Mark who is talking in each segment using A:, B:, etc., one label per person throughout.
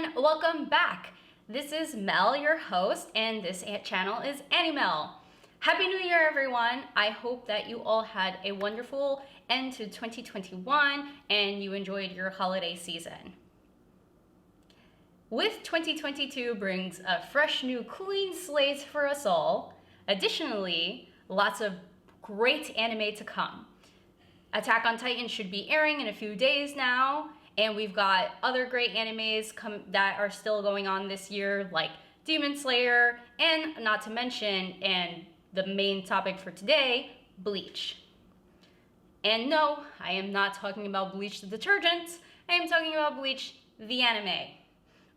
A: everyone, welcome back. This is Mel, your host, and this channel is Animel. Happy New Year, everyone. I hope that you all had a wonderful end to 2021 and you enjoyed your holiday season. With 2022 brings a fresh new clean slate for us all. Additionally, lots of great anime to come. Attack on Titan should be airing in a few days now, and we've got other great animes that are still going on this year, like Demon Slayer, and not to mention, and the main topic for today, Bleach. And no, I am not talking about Bleach the detergent, I am talking about Bleach the anime.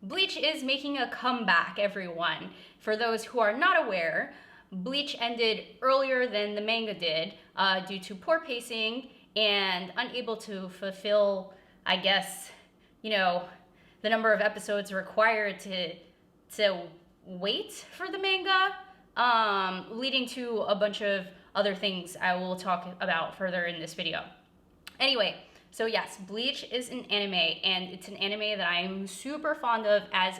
A: Bleach is making a comeback, everyone. For those who are not aware, Bleach ended earlier than the manga did due to poor pacing and unable to fulfill, I guess, the number of episodes required to wait for the manga, leading to a bunch of other things I will talk about further in this video. Anyway, so yes, Bleach is an anime, and it's an anime that I am super fond of, as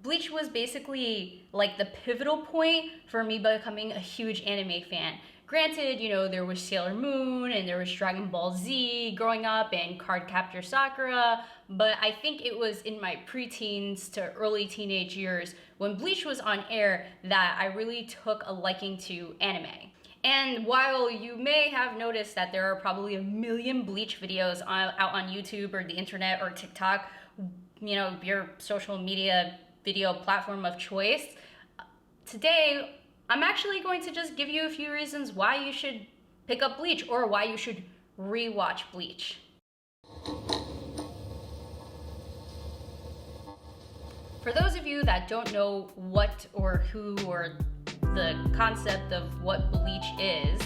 A: Bleach was basically like the pivotal point for me becoming a huge anime fan. Granted, there was Sailor Moon and there was Dragon Ball Z growing up and Cardcaptor Sakura, but I think it was in my preteens to early teenage years when Bleach was on air that I really took a liking to anime. And while you may have noticed that there are probably a million Bleach videos out on YouTube or the internet or TikTok, your social media video platform of choice, today I'm actually going to just give you a few reasons why you should pick up Bleach or why you should rewatch Bleach. For those of you that don't know what or who or the concept of what Bleach is,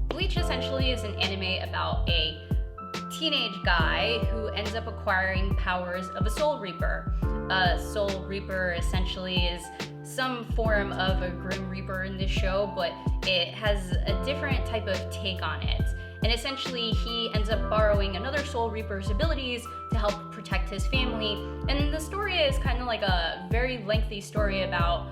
A: Bleach essentially is an anime about a teenage guy who ends up acquiring powers of a Soul Reaper. A Soul Reaper essentially is some form of a Grim Reaper in this show, but it has a different type of take on it. And essentially, he ends up borrowing another Soul Reaper's abilities to help protect his family. And the story is kind of like a very lengthy story about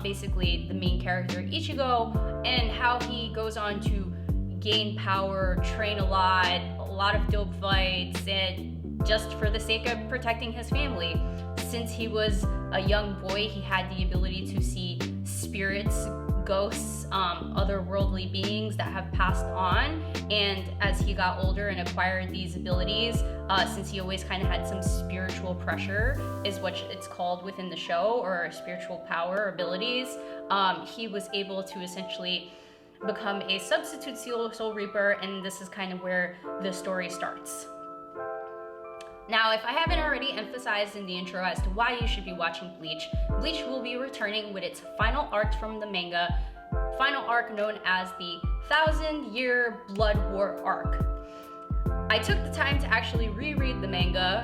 A: basically the main character, Ichigo, and how he goes on to gain power, train a lot of dope fights, and just for the sake of protecting his family. Since he was a young boy, he had the ability to see spirits, ghosts, otherworldly beings that have passed on. And as he got older and acquired these abilities, since he always kind of had some spiritual pressure, is what it's called within the show, or spiritual power abilities, he was able to essentially become a substitute Soul Reaper, and this is kind of where the story starts. Now, if I haven't already emphasized in the intro as to why you should be watching Bleach, Bleach will be returning with its final arc from the manga, final arc known as the 1,000-Year Blood War arc. I took the time to actually reread the manga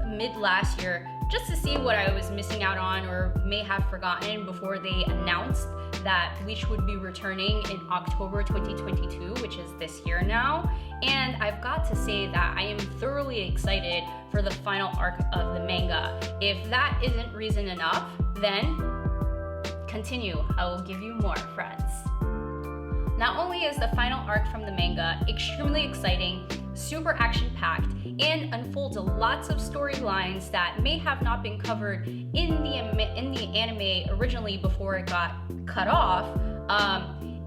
A: mid last year just to see what I was missing out on or may have forgotten before they announced that Bleach would be returning in October 2022, which is this year now. And I've got to say that I am thoroughly excited for the final arc of the manga. If that isn't reason enough, then continue. I will give you more, friends. Not only is the final arc from the manga extremely exciting, super action-packed, and unfolds lots of storylines that may have not been covered in the anime originally before it got cut off,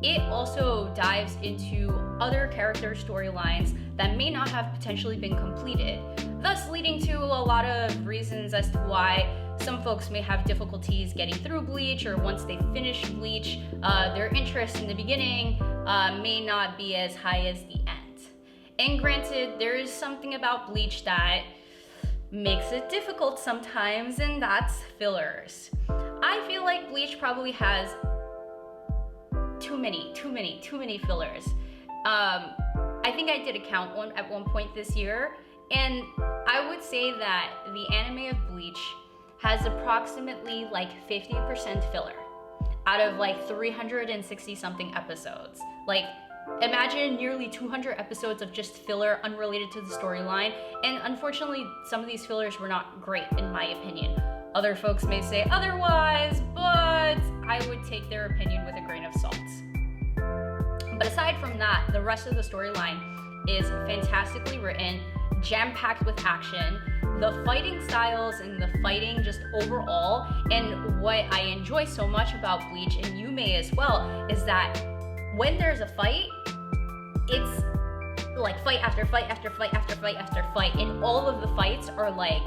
A: it also dives into other character storylines that may not have potentially been completed, thus leading to a lot of reasons as to why some folks may have difficulties getting through Bleach, or once they finish Bleach, their interest in the beginning may not be as high as the end. And granted, there is something about Bleach that makes it difficult sometimes, and that's fillers. I feel like Bleach probably has too many fillers. I think I did a count at one point this year, and I would say that the anime of Bleach has approximately like 50% filler out of like 360 something episodes. Like, Imagine nearly 200 episodes of just filler unrelated to the storyline, and unfortunately, some of these fillers were not great in my opinion. Other folks may say otherwise, but I would take their opinion with a grain of salt. But aside from that, the rest of the storyline is fantastically written, jam-packed with action. The fighting styles and the fighting just overall, and what I enjoy so much about Bleach, and you may as well, is that when there's a fight, it's like fight after fight after fight after fight after fight, and all of the fights are like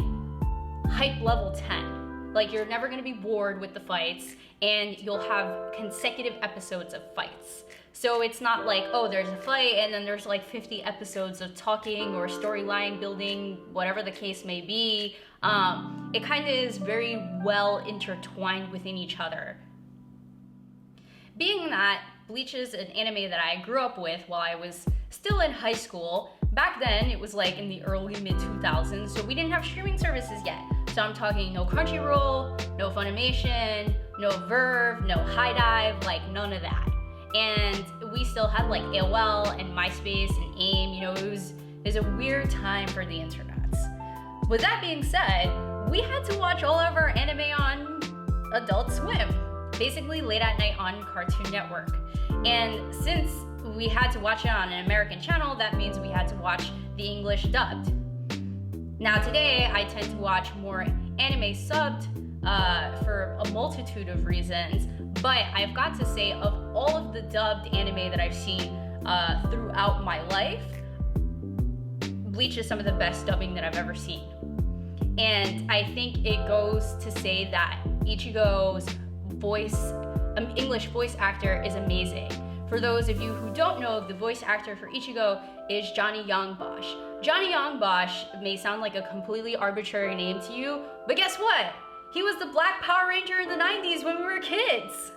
A: hype level 10. Like, you're never gonna be bored with the fights, and you'll have consecutive episodes of fights. So it's not like, oh, there's a fight and then there's like 50 episodes of talking or storyline building, whatever the case may be. It kind of is very well intertwined within each other. Being that Bleach is an anime that I grew up with while I was still in high school, back then it was like in the early mid-2000s, so we didn't have streaming services yet. So I'm talking no Crunchyroll, no Funimation, no Verve, no HiDive, like none of that. And we still had like AOL and MySpace and AIM, you know, it was a weird time for the internets. With that being said, we had to watch all of our anime on Adult Swim, basically late at night on Cartoon Network. And since we had to watch it on an American channel, that means we had to watch the English dubbed. Now today, I tend to watch more anime subbed for a multitude of reasons, but I've got to say, of all of the dubbed anime that I've seen throughout my life, Bleach is some of the best dubbing that I've ever seen. And I think it goes to say that Ichigo's English voice actor is amazing. For those of you who don't know, the voice actor for Ichigo is Johnny Yongbosch. Johnny Yongbosch may sound like a completely arbitrary name to you, but guess what? He was the Black Power Ranger in the 90s when we were kids.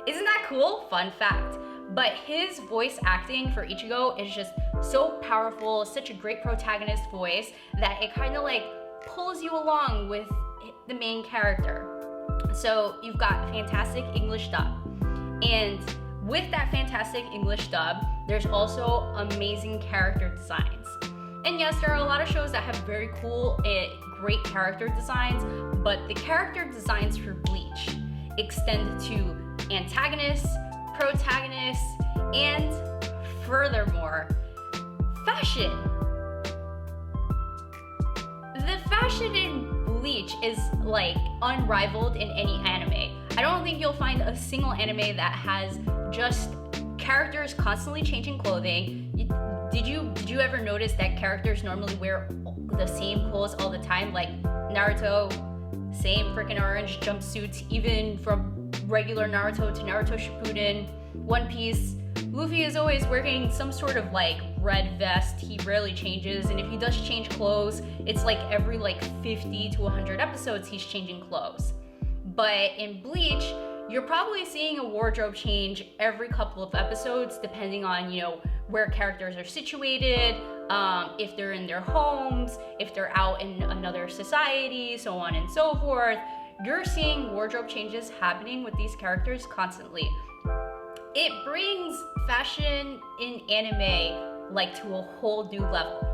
A: Isn't that cool? Fun fact. But his voice acting for Ichigo is just so powerful, such a great protagonist voice that it kind of like pulls you along with the main character. So you've got fantastic English dub. And with that fantastic English dub, there's also amazing character designs. And yes, there are a lot of shows that have very cool, great character designs, but the character designs for Bleach extend to antagonists, protagonists, and furthermore, fashion. The fashion in Bleach is like unrivaled in any anime. I don't think you'll find a single anime that has just characters constantly changing clothing. Did you ever notice that characters normally wear the same clothes all the time? Like Naruto, same freaking orange jumpsuits, even from regular Naruto to Naruto Shippuden. One Piece, Luffy is always wearing some sort of like red vest. He rarely changes, and if he does change clothes, it's like every like 50 to 100 episodes he's changing clothes. But in Bleach, you're probably seeing a wardrobe change every couple of episodes, depending on, you know, where characters are situated, if they're in their homes, if they're out in another society, so on and so forth. You're seeing wardrobe changes happening with these characters constantly. It brings fashion in anime like to a whole new level.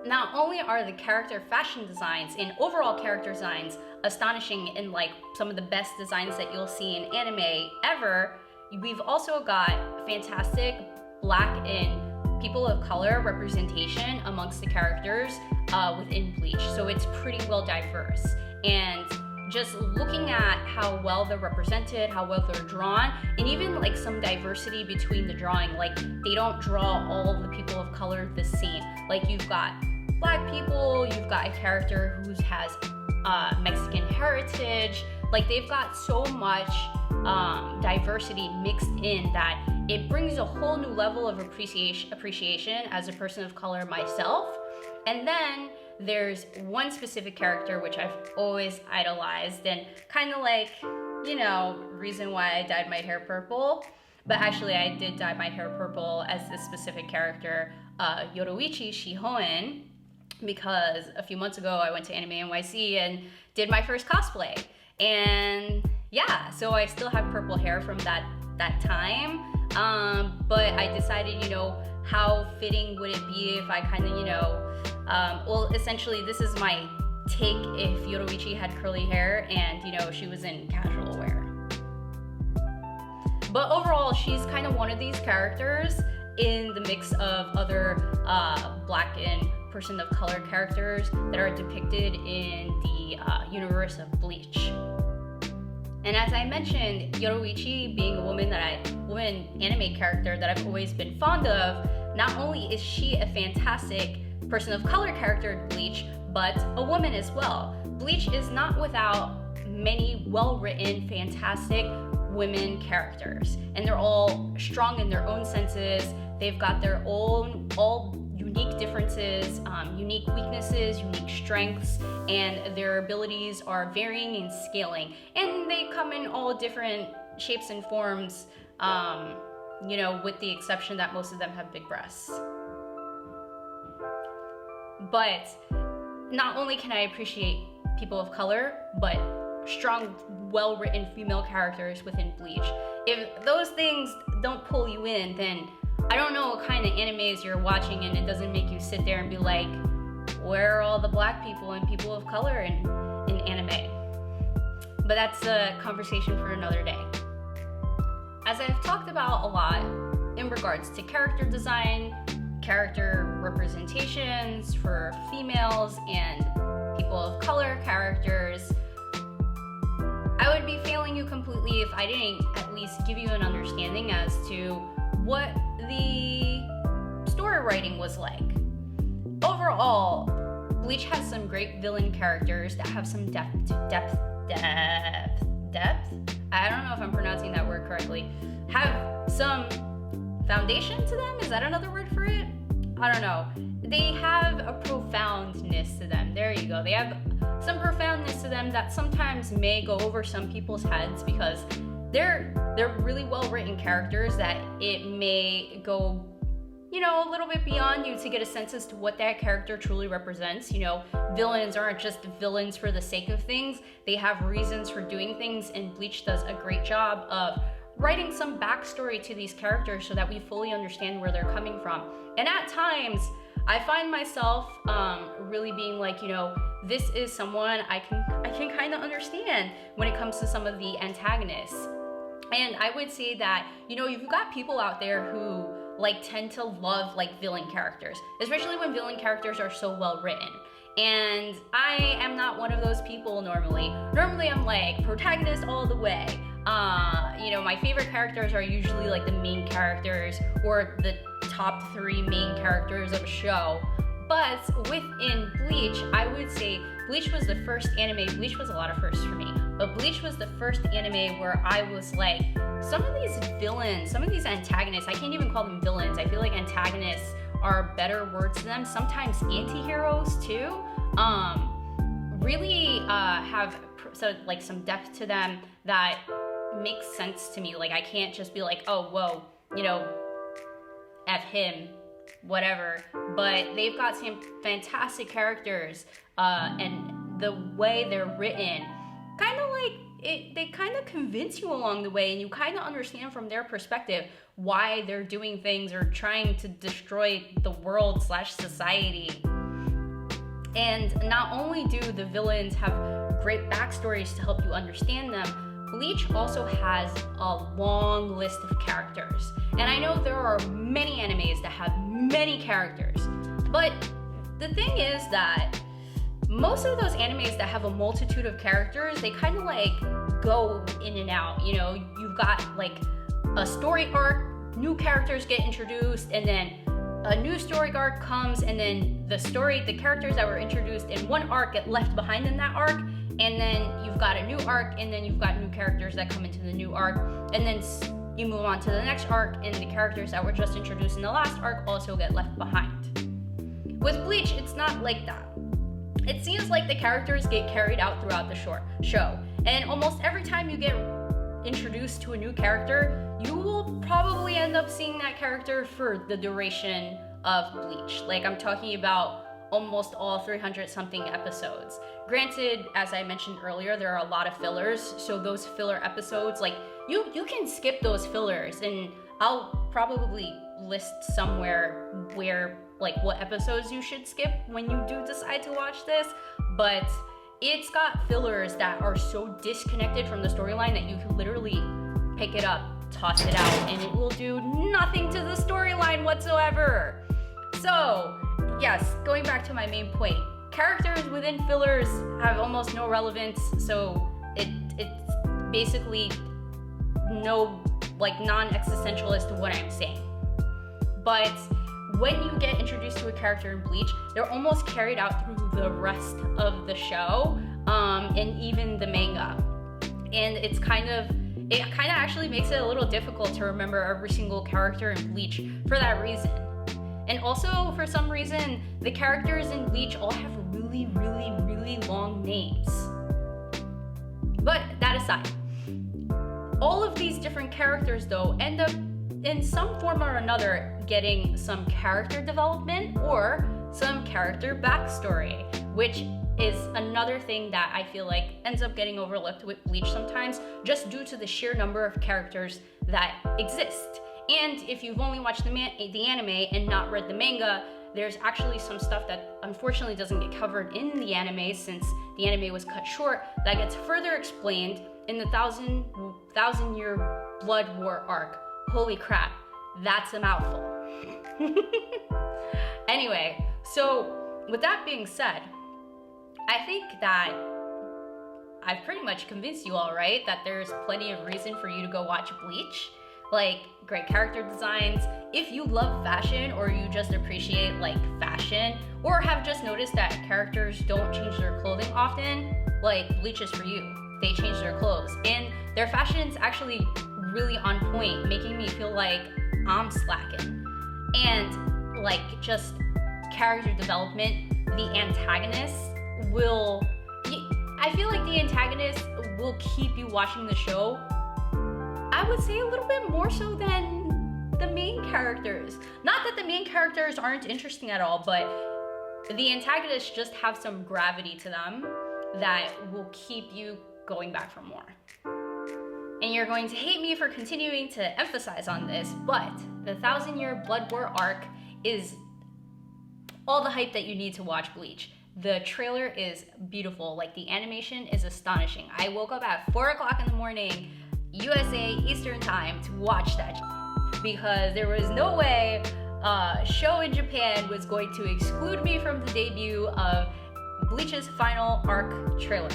A: Not only are the character fashion designs and overall character designs astonishing and like some of the best designs that you'll see in anime ever, we've also got fantastic Black and people of color representation amongst the characters within Bleach. So it's pretty well diverse. And just looking at how well they're represented, how well they're drawn, and even like some diversity between the drawing. Like they don't draw all of the people of color the same. Like you've got Black people, you've got a character who has Mexican heritage. Like they've got so much diversity mixed in that it brings a whole new level of appreciation as a person of color myself. And then there's one specific character which I've always idolized and kind of like, you know, reason why I dyed my hair purple. But actually I did dye my hair purple as this specific character, Yoruichi Shihoen, because a few months ago I went to Anime NYC and did my first cosplay. And yeah, so I still have purple hair from that time. but I decided, how fitting would it be if I kind of, well, essentially this is my take if Yoruichi had curly hair and, she was in casual wear. But overall, she's kind of one of these characters in the mix of other Black and person of color characters that are depicted in the universe of Bleach. And as I mentioned, Yoruichi being a woman anime character that I've always been fond of, not only is she a fantastic person of color character in Bleach, but a woman as well. Bleach is not without many well-written, fantastic women characters, and they're all strong in their own senses. They've got their own all unique differences, unique weaknesses, unique strengths, and their abilities are varying and scaling. And they come in all different shapes and forms, with the exception that most of them have big breasts. But not only can I appreciate people of color, but strong, well-written female characters within Bleach. If those things don't pull you in, then I don't know what kind of animes you're watching, and it doesn't make you sit there and be like, where are all the Black people and people of color in anime? But that's a conversation for another day. As I've talked about a lot in regards to character design, character representations for females and people of color characters, I would be failing you completely if I didn't at least give you an understanding as to what the story writing was like. Overall, Bleach has some great villain characters that have some depth. I don't know if I'm pronouncing that word correctly. Have some foundation to them? Is that another word for it? I don't know. They have a profoundness to them. There you go. They have some profoundness to them that sometimes may go over some people's heads because they're really well-written characters that it may go, a little bit beyond you to get a sense as to what that character truly represents. Villains aren't just villains for the sake of things. They have reasons for doing things, and Bleach does a great job of writing some backstory to these characters so that we fully understand where they're coming from. And at times, I find myself really being like, this is someone I can kind of understand when it comes to some of the antagonists. And I would say that, you've got people out there who tend to love villain characters, especially when villain characters are so well written. And I am not one of those people normally. Normally I'm protagonist all the way. My favorite characters are usually the main characters or the top 3 main characters of a show. But within Bleach, I would say Bleach was the first anime. Bleach was a lot of firsts for me, but Bleach was the first anime where I was like, some of these villains, some of these antagonists, I can't even call them villains. I feel like antagonists are better words to them. Sometimes anti-heroes too, really have some depth to them that makes sense to me. I can't just be like, oh, whoa, F him, whatever. But they've got some fantastic characters, and the way they're written, they kind of convince you along the way, and you kind of understand from their perspective why they're doing things or trying to destroy the world / society. And not only do the villains have great backstories to help you understand them, Bleach also has a long list of characters. And I know there are many animes that have many characters, but the thing is that most of those animes that have a multitude of characters, they kind of go in and out. You've got a story arc, new characters get introduced, and then a new story arc comes, and then the characters that were introduced in one arc get left behind in that arc, and then you've got a new arc, and then you've got new characters that come into the new arc, and then you move on to the next arc, and the characters that were just introduced in the last arc also get left behind. With Bleach, it's not like that. It seems like the characters get carried out throughout the show, and almost every time you get introduced to a new character, you will probably end up seeing that character for the duration of Bleach. I'm talking about almost all 300 something episodes. Granted, as I mentioned earlier, there are a lot of fillers, so those filler episodes, you can skip those fillers, and I'll probably list somewhere where, like, what episodes you should skip when you do decide to watch this, but it's got fillers that are so disconnected from the storyline that you can literally pick it up, toss it out, and it will do nothing to the storyline whatsoever. So, yes, going back to my main point, characters within fillers have almost no relevance, so it's basically no, like, non-existentialist to what I'm saying. But when you get introduced to a character in Bleach, they're almost carried out through the rest of the show, and even the manga. And it kind of actually makes it a little difficult to remember every single character in Bleach for that reason. And also, for some reason, the characters in Bleach all have really, really, really long names. But that aside, all of these different characters, though, end up in some form or another getting some character development or some character backstory, which is another thing that I feel like ends up getting overlooked with Bleach sometimes, just due to the sheer number of characters that exist. And if you've only watched the anime and not read the manga, there's actually some stuff that unfortunately doesn't get covered in the anime, since the anime was cut short, that gets further explained in the thousand year blood war arc. Holy crap, that's a mouthful. Anyway, so with that being said, I think that I've pretty much convinced you all, right, that there's plenty of reason for you to go watch Bleach. Like, great character designs. If you love fashion, or you just appreciate, like, fashion, or have just noticed that characters don't change their clothing often, like, Bleach is for you. They change their clothes, and their fashion's actually really on point, making me feel like I'm slacking. And, like, just character development, the antagonist will, I feel like the antagonist will keep you watching the show, I would say, a little bit more so than the main characters. Not that the main characters aren't interesting at all, but the antagonists just have some gravity to them that will keep you going back for more. And you're going to hate me for continuing to emphasize on this, but the 1000-year Blood War arc is all the hype that you need to watch Bleach. The trailer is beautiful, like, the animation is astonishing. I woke up at 4 o'clock in the morning, USA Eastern Time, to watch that because there was no way a show in Japan was going to exclude me from the debut of Bleach's final arc trailer.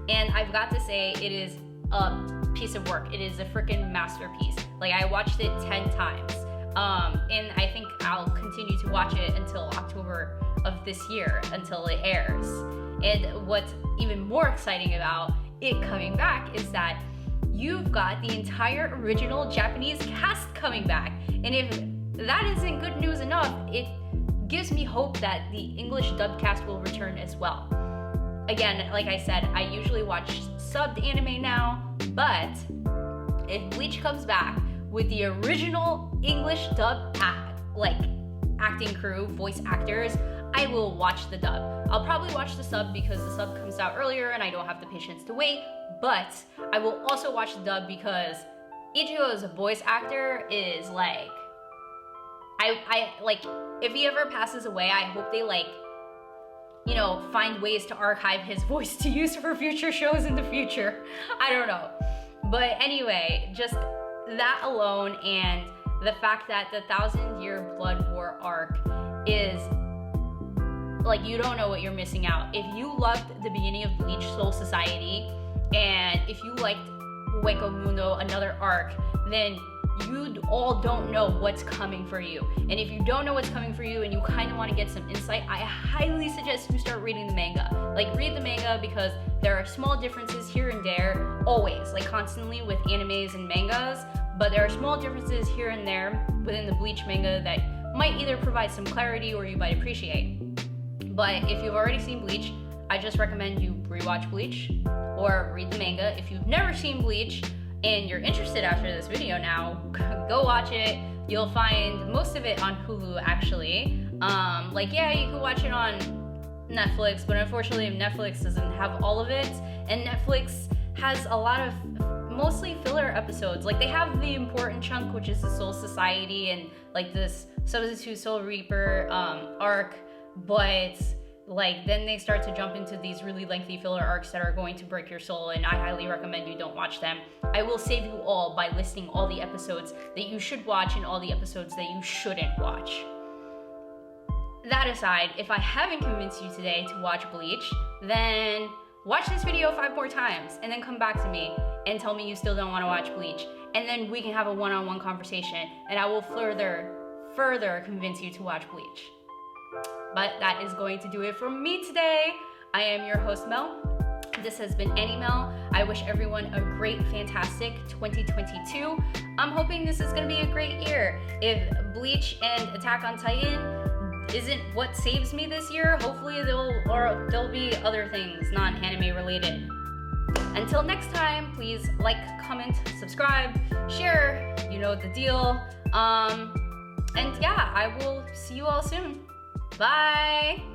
A: And I've got to say, it is a piece of work. It is a freaking masterpiece. Like, I watched it 10 times. And I think I'll continue to watch it until October of this year, until it airs. And what's even more exciting about it coming back is that you've got the entire original Japanese cast coming back. And if that isn't good news enough, it gives me hope that the English dub cast will return as well. Again, like I said, I usually watch subbed anime now, but if Bleach comes back with the original English dub acting crew, voice actors, I will watch the dub. I'll probably watch the sub because the sub comes out earlier and I don't have the patience to wait, but I will also watch the dub because Ichigo's voice actor is like, I like, if he ever passes away, I hope they, like, you know, find ways to archive his voice to use for future shows in the future. I don't know. But anyway, just that alone, and the fact that the 1000-year Blood War arc is, like, you don't know what you're missing out. If you loved the beginning of Bleach Soul Society, and if you liked Hueco Mundo, another arc, then you all don't know what's coming for you. And if you don't know what's coming for you and you kind of want to get some insight, I highly suggest you start reading the manga. Like, read the manga because there are small differences here and there, always, like, constantly with animes and mangas, but there are small differences here and there within the Bleach manga that might either provide some clarity or you might appreciate. But if you've already seen Bleach, I just recommend you rewatch Bleach or read the manga. If you've never seen Bleach and you're interested after this video now, go watch it. You'll find most of it on Hulu, actually. Like, yeah, you can watch it on Netflix, but unfortunately Netflix doesn't have all of it, and Netflix has a lot of mostly filler episodes. Like, they have the important chunk, which is the Soul Society and like this Substitute Soul Reaper arc, but like then they start to jump into these really lengthy filler arcs that are going to break your soul, and I highly recommend you don't watch them. I will save you all by listing all the episodes that you should watch and all the episodes that you shouldn't watch. That aside, if I haven't convinced you today to watch Bleach, then watch this video 5 more times and then come back to me and tell me you still don't want to watch Bleach, and then we can have a one-on-one conversation and I will further convince you to watch Bleach. But that is going to do it from me today. I am your host, Mel. This has been Mel. I wish everyone a great, fantastic 2022. I'm hoping this is going to be a great year. If Bleach and Attack on Titan isn't what saves me this year, hopefully there'll be other things non-anime related. Until next time, please like, comment, subscribe, share, you know the deal. And yeah, I will see you all soon. Bye!